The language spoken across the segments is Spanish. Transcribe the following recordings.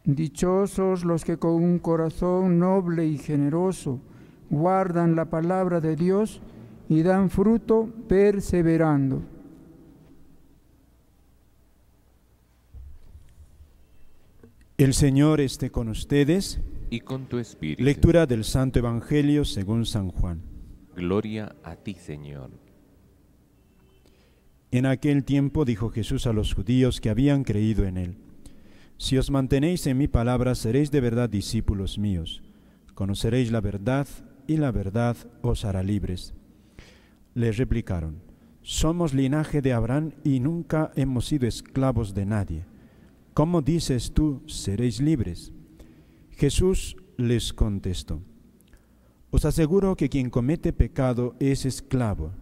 Dichosos los que con un corazón noble y generoso guardan la palabra de Dios y dan fruto perseverando. El Señor esté con ustedes. Y con tu espíritu. Lectura del Santo Evangelio según San Juan. Gloria a ti, Señor. En aquel tiempo dijo Jesús a los judíos que habían creído en él: Si os mantenéis en mi palabra, seréis de verdad discípulos míos. Conoceréis la verdad, y la verdad os hará libres. Les replicaron: Somos linaje de Abraham y nunca hemos sido esclavos de nadie. ¿Cómo dices tú, seréis libres? Jesús les contestó: Os aseguro que quien comete pecado es esclavo.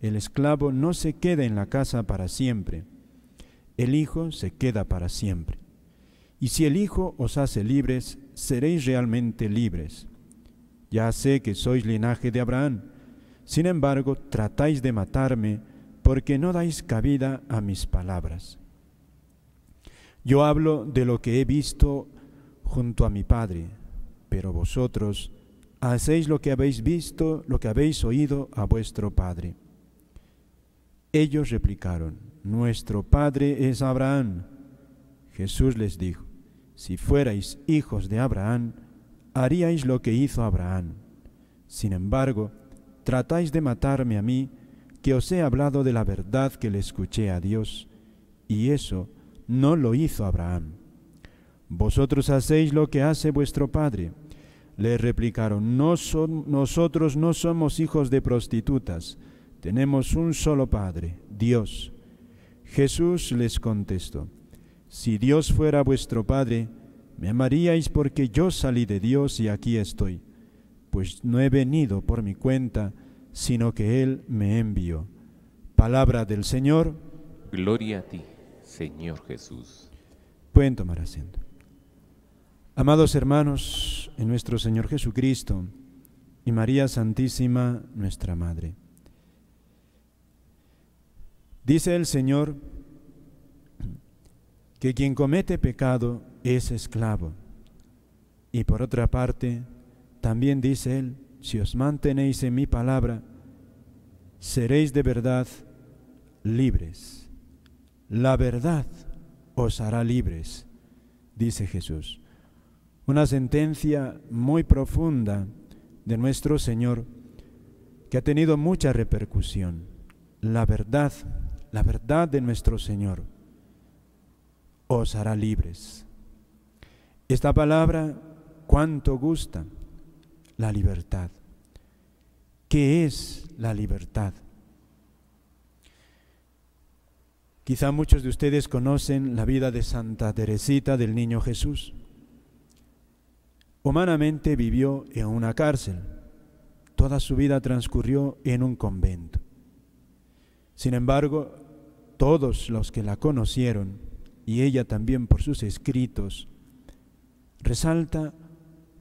El esclavo no se queda en la casa para siempre. El Hijo se queda para siempre. Y si el Hijo os hace libres, seréis realmente libres. Ya sé que sois linaje de Abraham. Sin embargo, tratáis de matarme porque no dais cabida a mis palabras. Yo hablo de lo que he visto junto a mi Padre, pero vosotros hacéis lo que habéis visto, lo que habéis oído a vuestro Padre. Ellos replicaron: Nuestro Padre es Abraham. Jesús les dijo: Si fuerais hijos de Abraham, haríais lo que hizo Abraham. Sin embargo, tratáis de matarme a mí, que os he hablado de la verdad que le escuché a Dios, y eso no lo hizo Abraham. Vosotros hacéis lo que hace vuestro padre. Le replicaron: Nosotros no somos hijos de prostitutas, tenemos un solo Padre, Dios. Jesús les contestó: Si Dios fuera vuestro Padre, me amaríais porque yo salí de Dios y aquí estoy, pues no he venido por mi cuenta, sino que Él me envió. Palabra del Señor. Gloria a ti, Señor Jesús. Pueden tomar asiento. Amados hermanos, en nuestro Señor Jesucristo y María Santísima, nuestra Madre, dice el Señor que quien comete pecado es esclavo. Y por otra parte, también dice Él: si os mantenéis en mi palabra, seréis de verdad libres. La verdad os hará libres, dice Jesús. Una sentencia muy profunda de nuestro Señor que ha tenido mucha repercusión. La verdad de nuestro Señor os hará libres. Esta palabra, ¿cuánto gusta? La libertad. ¿Qué es la libertad? Quizá muchos de ustedes conocen la vida de Santa Teresita del Niño Jesús. Humanamente vivió en una cárcel. Toda su vida transcurrió en un convento. Sin embargo, todos los que la conocieron, y ella también por sus escritos, resalta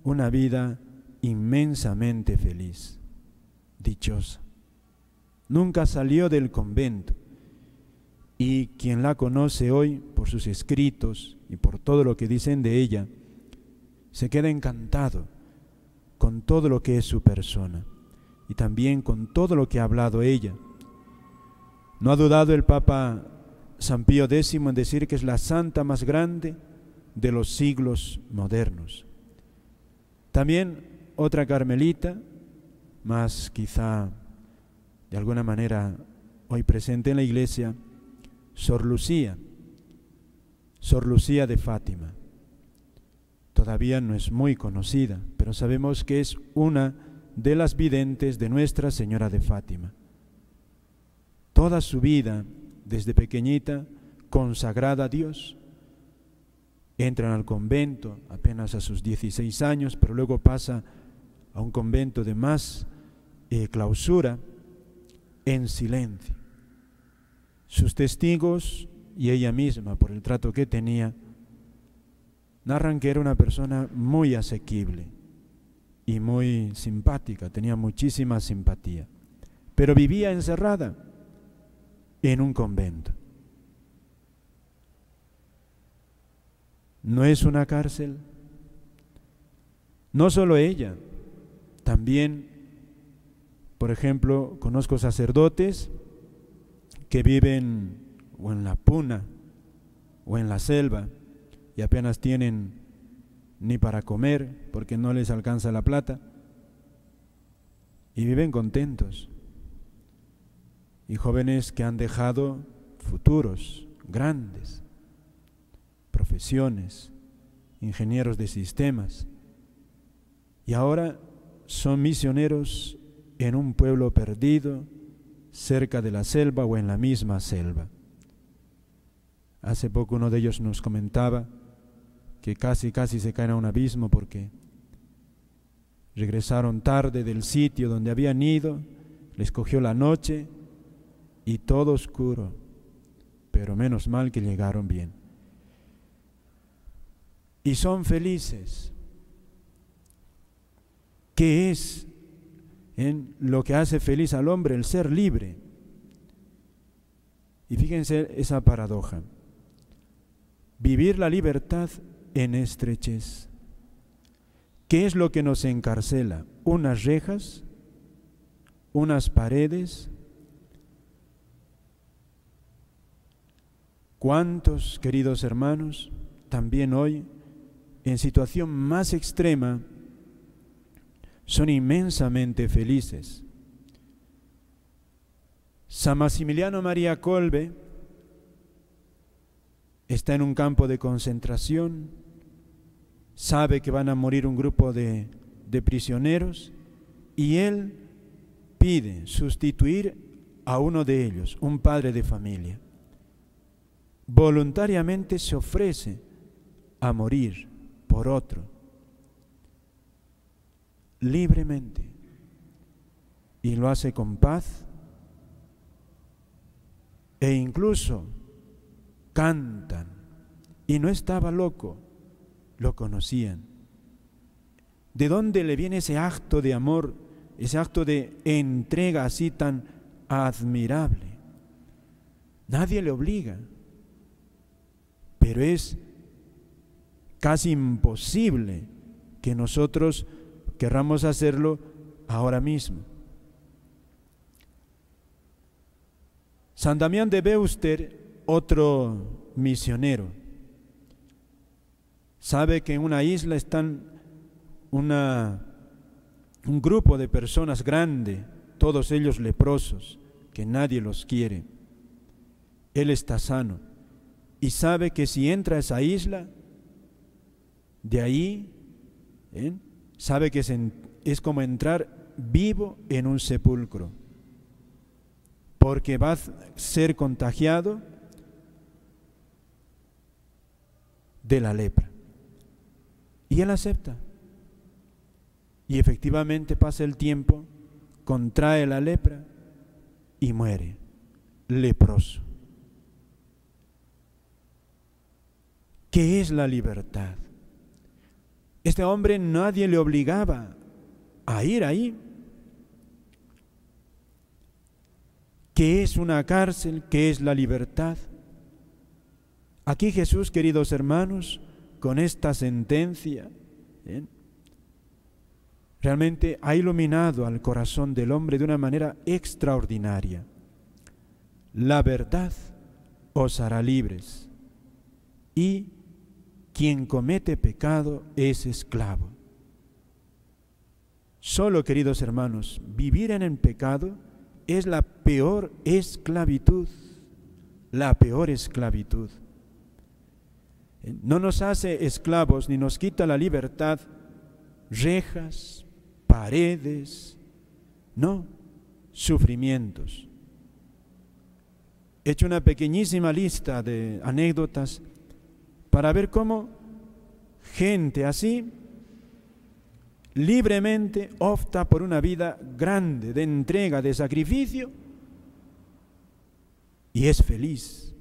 una vida inmensamente feliz, dichosa. Nunca salió del convento, y quien la conoce hoy por sus escritos y por todo lo que dicen de ella, se queda encantado con todo lo que es su persona y también con todo lo que ha hablado ella. No ha dudado el Papa San Pío X en decir que es la santa más grande de los siglos modernos. También otra carmelita, más quizá de alguna manera hoy presente en la iglesia, Sor Lucía de Fátima. Todavía no es muy conocida, pero sabemos que es una de las videntes de Nuestra Señora de Fátima. Toda su vida, desde pequeñita, consagrada a Dios. Entran al convento apenas a sus 16 años, pero luego pasa a un convento de más clausura, en silencio. Sus testigos y ella misma, por el trato que tenía, narran que era una persona muy asequible y muy simpática, tenía muchísima simpatía, pero vivía encerrada en un convento. ¿No es una cárcel? No solo ella, también, por ejemplo, conozco sacerdotes que viven o en la puna o en la selva y apenas tienen ni para comer porque no les alcanza la plata y viven contentos. Y jóvenes que han dejado futuros grandes, profesiones, ingenieros de sistemas, y ahora son misioneros en un pueblo perdido, cerca de la selva o en la misma selva. Hace poco uno de ellos nos comentaba que casi se caen a un abismo porque regresaron tarde del sitio donde habían ido, les cogió la noche y todo oscuro, pero menos mal que llegaron bien. Y son felices. ¿Qué es en lo que hace feliz al hombre? El ser libre. Y fíjense esa paradoja. Vivir la libertad en estrechez. ¿Qué es lo que nos encarcela? ¿Unas rejas? ¿Unas paredes? ¿Cuántos, queridos hermanos, también hoy, en situación más extrema, son inmensamente felices? San Maximiliano María Kolbe está en un campo de concentración, sabe que van a morir un grupo de prisioneros y él pide sustituir a uno de ellos, un padre de familia. Voluntariamente se ofrece a morir por otro, libremente, y lo hace con paz, e incluso cantan, y no estaba loco, lo conocían. ¿De dónde le viene ese acto de amor, ese acto de entrega así tan admirable? Nadie le obliga, pero es casi imposible que nosotros querramos hacerlo ahora mismo. San Damián de Beuster, otro misionero, sabe que en una isla están un grupo de personas grande, todos ellos leprosos, que nadie los quiere. Él está sano y sabe que si entra a esa isla, de ahí, sabe que es como entrar vivo en un sepulcro, porque va a ser contagiado de la lepra. Y él acepta. Y efectivamente pasa el tiempo, contrae la lepra y muere leproso. ¿Qué es la libertad? Este hombre nadie le obligaba a ir ahí. ¿Qué es una cárcel? ¿Qué es la libertad? Aquí Jesús, queridos hermanos, con esta sentencia, realmente ha iluminado al corazón del hombre de una manera extraordinaria. La verdad os hará libres, y quien comete pecado es esclavo. Solo, queridos hermanos, vivir en el pecado es la peor esclavitud, la peor esclavitud. No nos hace esclavos ni nos quita la libertad rejas, paredes, no, sufrimientos. He hecho una pequeñísima lista de anécdotas para ver cómo gente así libremente opta por una vida grande de entrega, de sacrificio, y es feliz.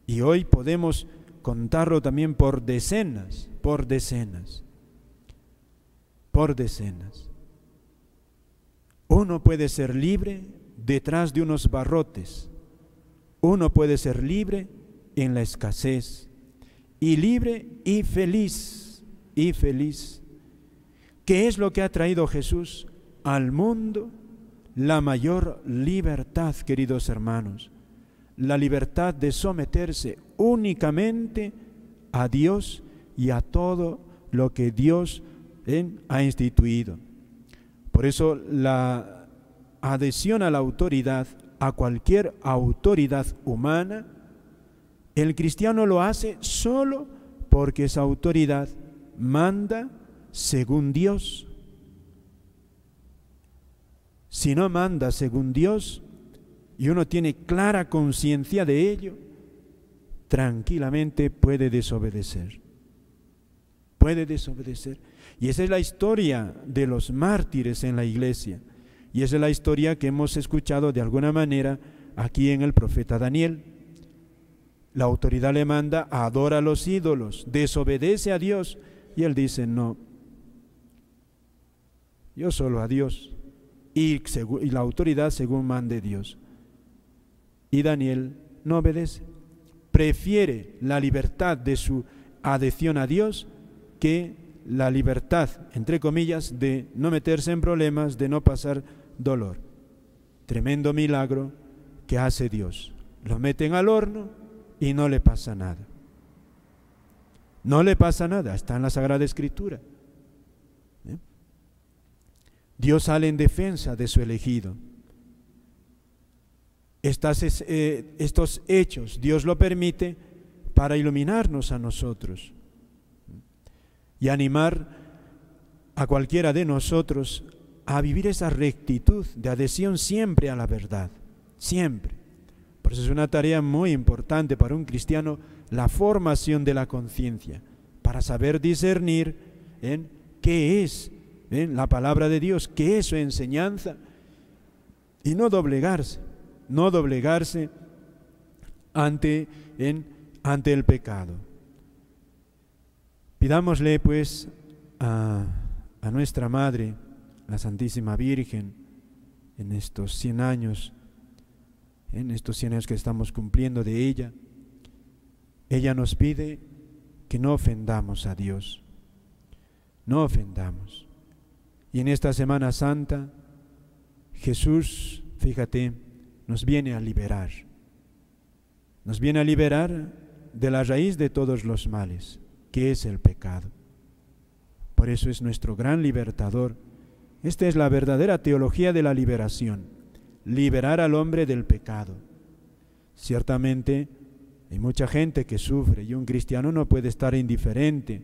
Y hoy podemos contarlo también por decenas. Uno puede ser libre detrás de unos barrotes, uno puede ser libre en la escasez, y libre y feliz, y feliz. ¿Qué es lo que ha traído Jesús al mundo? La mayor libertad, queridos hermanos, la libertad de someterse únicamente a Dios y a todo lo que Dios ha instituido. Por eso la adhesión a la autoridad, a cualquier autoridad humana, el cristiano lo hace solo porque esa autoridad manda según Dios. Si no manda según Dios y uno tiene clara conciencia de ello, tranquilamente puede desobedecer. Puede desobedecer. Y esa es la historia de los mártires en la iglesia. Y esa es la historia que hemos escuchado de alguna manera aquí en el profeta Daniel. La autoridad le manda, adora a los ídolos, desobedece a Dios. Y él dice, no, yo solo a Dios. Y la autoridad según mande Dios. Y Daniel no obedece. Prefiere la libertad de su adhesión a Dios que la libertad, entre comillas, de no meterse en problemas, de no pasar dolor. Tremendo milagro que hace Dios. Lo meten al horno y no le pasa nada. No le pasa nada, está en la Sagrada Escritura. Dios sale en defensa de su elegido. Estos hechos Dios lo permite para iluminarnos a nosotros y animar a cualquiera de nosotros a vivir esa rectitud de adhesión siempre a la verdad, siempre. Por eso es una tarea muy importante para un cristiano la formación de la conciencia, para saber discernir en qué es la palabra de Dios, qué es su enseñanza, y no doblegarse ante el pecado. Pidámosle pues a nuestra Madre, la Santísima Virgen, en estos 100 años que estamos cumpliendo de ella, ella nos pide que no ofendamos a Dios, no ofendamos. Y en esta Semana Santa, Jesús, fíjate, nos viene a liberar de la raíz de todos los males, que es el pecado. Por eso es nuestro gran libertador. Esta es la verdadera teología de la liberación, liberar al hombre del pecado. Ciertamente hay mucha gente que sufre y un cristiano no puede estar indiferente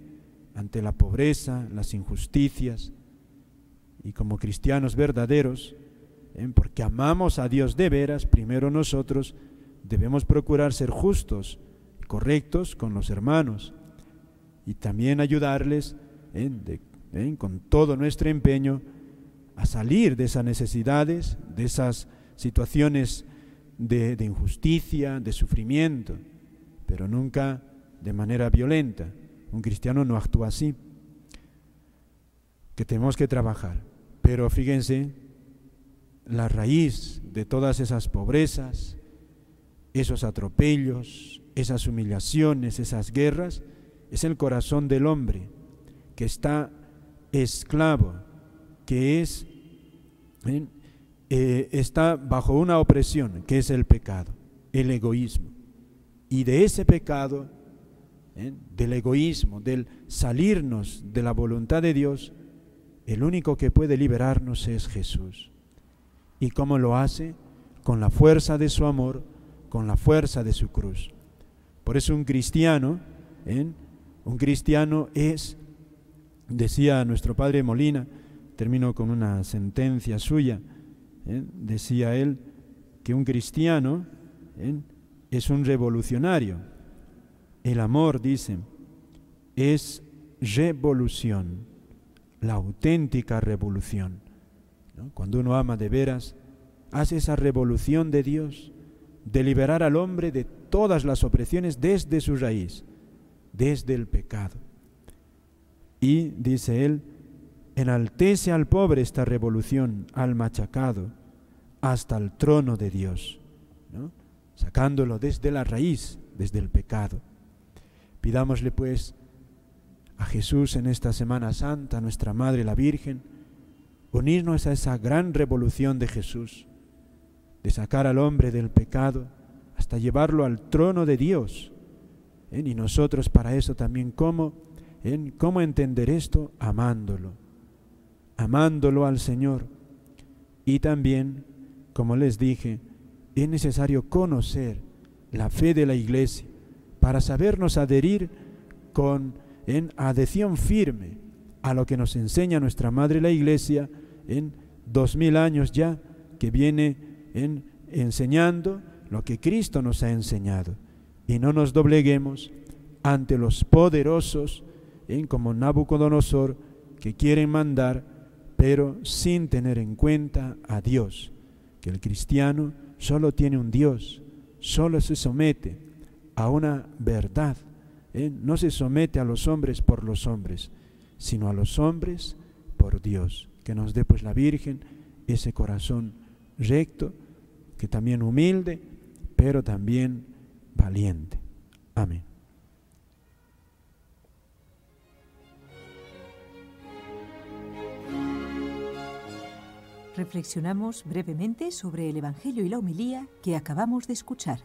ante la pobreza, las injusticias, y como cristianos verdaderos, porque amamos a Dios de veras, primero nosotros debemos procurar ser justos y correctos con los hermanos y también ayudarles con todo nuestro empeño a salir de esas necesidades, de esas situaciones de injusticia, de sufrimiento, pero nunca de manera violenta. Un cristiano no actúa así, que tenemos que trabajar. Pero fíjense, la raíz de todas esas pobrezas, esos atropellos, esas humillaciones, esas guerras, es el corazón del hombre que está esclavo, que está bajo una opresión, que es el pecado, el egoísmo. Y de ese pecado, del egoísmo, del salirnos de la voluntad de Dios, el único que puede liberarnos es Jesús. ¿Y cómo lo hace? Con la fuerza de su amor, con la fuerza de su cruz. Por eso un cristiano es, decía nuestro padre Molina, termino con una sentencia suya, decía él que un cristiano es un revolucionario. El amor, dice, es revolución, la auténtica revolución, ¿no? Cuando uno ama de veras, hace esa revolución de Dios, de liberar al hombre de todas las opresiones desde su raíz, desde el pecado. Y, dice él, enaltece al pobre esta revolución, al machacado, hasta el trono de Dios, ¿no? Sacándolo desde la raíz, desde el pecado. Pidámosle pues a Jesús en esta Semana Santa, a nuestra Madre la Virgen, unirnos a esa gran revolución de Jesús, de sacar al hombre del pecado hasta llevarlo al trono de Dios. Y nosotros para eso también, ¿cómo entender esto? Amándolo al Señor. Y también, como les dije, es necesario conocer la fe de la Iglesia para sabernos adherir en adhesión firme a lo que nos enseña nuestra Madre la Iglesia en 2000 años ya, que viene enseñando lo que Cristo nos ha enseñado. Y no nos dobleguemos ante los poderosos, como Nabucodonosor, que quieren mandar, pero sin tener en cuenta a Dios, que el cristiano solo tiene un Dios, solo se somete a una verdad, no se somete a los hombres por los hombres, sino a los hombres por Dios. Que nos dé pues la Virgen ese corazón recto, que también humilde, pero también valiente. Amén. Reflexionamos brevemente sobre el Evangelio y la homilía que acabamos de escuchar.